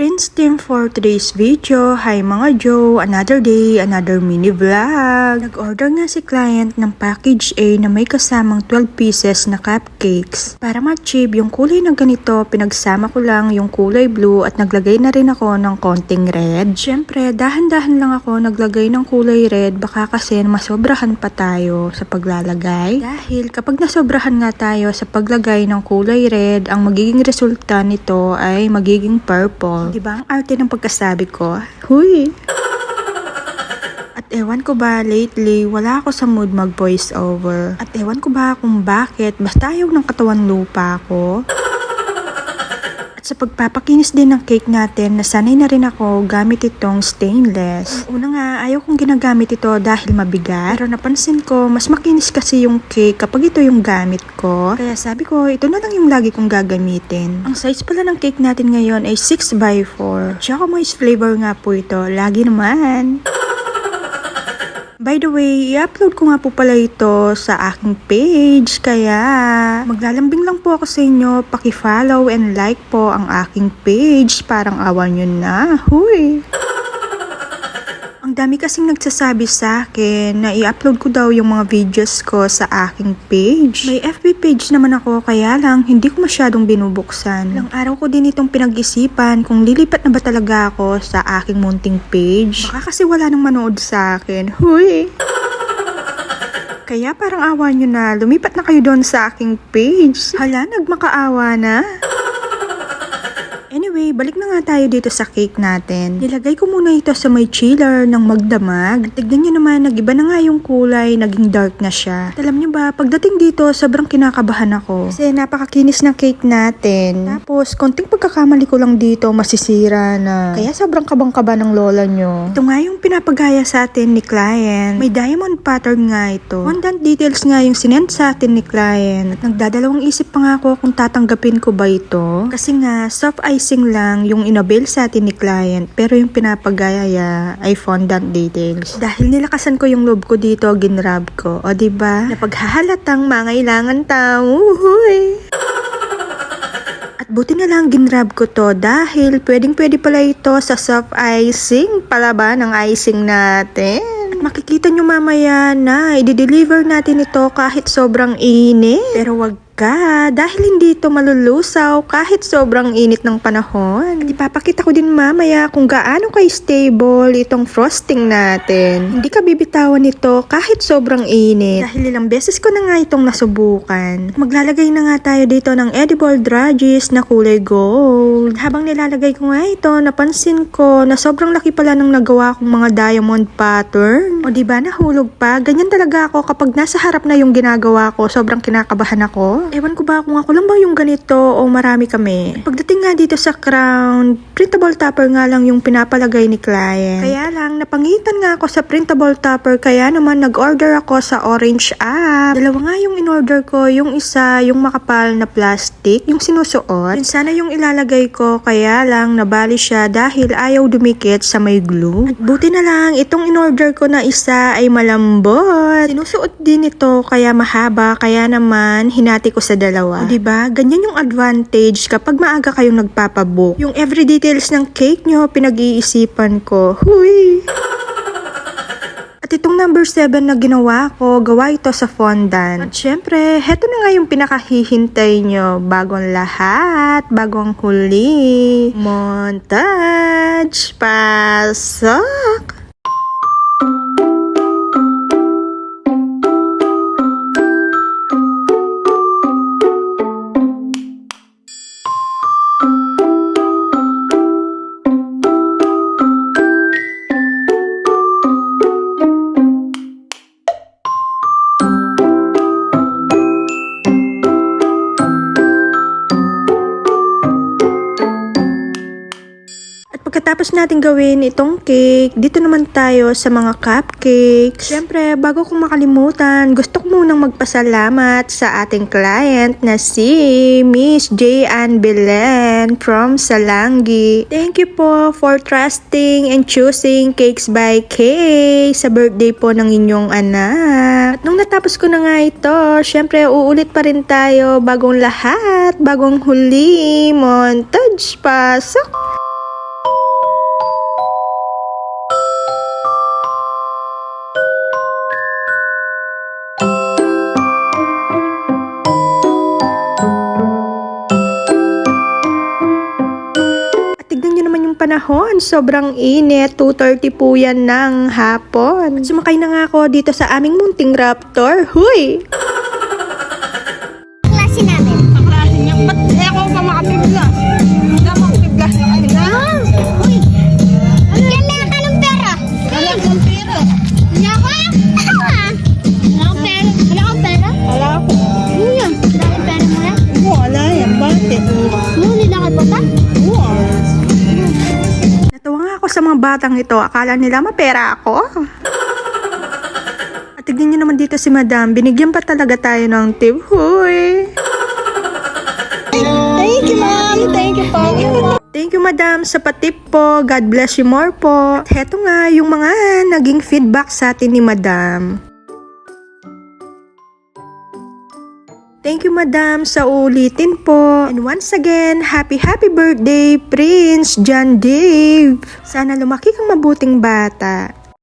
Prince Team for today's video. Hi mga Joe, another day, another mini vlog. Nag-order nga si client ng package A na may kasamang 12 pieces na cupcakes. Para ma-achieve yung kulay na ganito, pinagsama ko lang yung kulay blue at naglagay na rin ako ng konting red. Syempre, dahan-dahan lang ako naglagay ng kulay red, baka kasi masobrahan pa tayo sa paglalagay. Dahil kapag nasobrahan nga tayo sa paglagay ng kulay red, ang magiging resulta nito ay magiging purple. Diba ang arte ng pagkasabi ko? Huy! At ewan ko ba lately, wala ako sa mood mag voice over. At ewan ko ba kung bakit, basta ayaw ng katawan lupa ko. At sa pagpapakinis din ng cake natin, nasanay na rin ako gamit itong stainless. Una nga, ayaw kong ginagamit ito dahil mabigat. Pero napansin ko, mas makinis kasi yung cake kapag ito yung gamit ko. Kaya sabi ko, ito na lang yung lagi kong gagamitin. Ang size pala ng cake natin ngayon ay 6x4. Tsaka moist flavor nga po ito, lagi naman. By the way, i-upload ko nga po pala ito sa aking page, kaya maglalambing lang po ako sa inyo, paki-follow and like po ang aking page, parang awan nyo na, huy! Ang dami kasing nagsasabi sa akin na i-upload ko daw yung mga videos ko sa aking page. May FB page naman ako, kaya lang hindi ko masyadong binubuksan. Ilang araw ko din itong pinag-isipan kung lilipat na ba talaga ako sa aking munting page. Baka kasi wala nang manood sa akin. Huy! Kaya parang awa nyo na, lumipat na kayo doon sa aking page. Hala, nagmakaawa na. Anyway, balik na nga tayo dito sa cake natin. Nilagay ko muna ito sa may chiller ng magdamag. At tignan nyo naman, nag-iba na nga yung kulay, naging dark na siya. At alam nyo ba, pagdating dito, sobrang kinakabahan ako. Kasi napakakinis ng cake natin. Tapos, konting pagkakamali ko lang dito, masisira na. Kaya sobrang kabang-kaba ng lola nyo. Ito nga yung pinapagaya sa atin ni client. May diamond pattern nga ito. Fondant details nga yung sinend sa atin ni client. At nagdadalawang isip pa nga ako kung tatanggapin ko ba ito. Kasi nga, soft icing lang yung inabil sa atin ni client, pero yung pinapagaya ay fondant details. Dahil nilakasan ko yung loob ko dito, ginrab ko. O diba? Napaghahalatang mangailangan tao. Uhuy! At buti na lang ginrab ko to dahil pwedeng-pwede pala ito sa soft icing. Pala ba ng icing natin? Makikita nyo mamaya na i-deliver natin ito kahit sobrang init. Pero wag ka, dahil hindi ito malulusaw kahit sobrang init ng panahon. At ipapakita ko din mamaya kung gaano ka-stable itong frosting natin. Hindi ka bibitawan nito kahit sobrang init. Dahil ilang beses ko na nga itong nasubukan. Maglalagay na nga tayo dito ng edible dragis na kulay gold. Habang nilalagay ko nga ito, napansin ko na sobrang laki pala ng nagawa kong mga diamond pattern. O diba nahulog pa? Ganyan talaga ako kapag nasa harap na yung ginagawa ko, sobrang kinakabahan ako. Ewan ko ba kung ako lang ba yung ganito o marami kami. Pagdating nga dito sa crown, printable topper nga lang yung pinapalagay ni client. Kaya lang, napangitan nga ako sa printable topper, kaya naman nag-order ako sa Orange app. Dalawa nga yung in-order ko, yung isa yung makapal na plastic, yung sinusuot. Yun sana yung ilalagay ko, kaya lang nabali siya dahil ayaw dumikit sa may glue. At buti na lang, itong in-order ko na isa ay malambot. Sinusuot din ito, kaya mahaba, kaya naman hinati ko sa dalawa. O diba? Ganyan yung advantage kapag maaga kayong nagpapabook. Yung every details ng cake nyo, pinag-iisipan ko. Huy! At itong number 7 na ginawa ko, gawa ito sa fondant. At syempre, heto na nga yung pinakahihintay nyo. Bagong lahat, bagong huli. Montage! Pasok! Pagkatapos natin gawin itong cake, dito naman tayo sa mga cupcakes. Siyempre, bago kong makalimutan, gusto ko munang magpasalamat sa ating client na si Miss J. Ann Belen from Salangi. Thank you po for trusting and choosing Cakes by Kay sa birthday po ng inyong anak. At nung natapos ko na nga ito, siyempre uulit pa rin tayo, bagong lahat, bagong huli, montage, pasok! panahon. Sobrang init. 2:30 po yan ng hapon. Sumakay na nga ako dito sa aming munting Raptor. Huy! Klase namin. Kaklase niya. Ba't ako pa makapibla? Hindi ako makapibla sa kanila. Uy! Wala ka ng pera. Wala akong pera. Wala ka? Wala kang pera. Wala kang pera? Wala ako. Ano yan? Wala kang pera mo na? Wala yan. Bakit? Muli na ka pa? Natawa nga ako sa mga batang ito. Akala nila mapera ako. At tignan nyo naman dito si Madam. Binigyan pa talaga tayo ng tip. Huy! Thank you, ma'am. Thank you po. Thank you, Madam, sa patip po. God bless you more po. At heto nga yung mga naging feedback sa atin ni Madam. Thank you, Madam, sa ulitin po. And once again, happy birthday, Prince John Dave. Sana lumaki kang mabuting bata.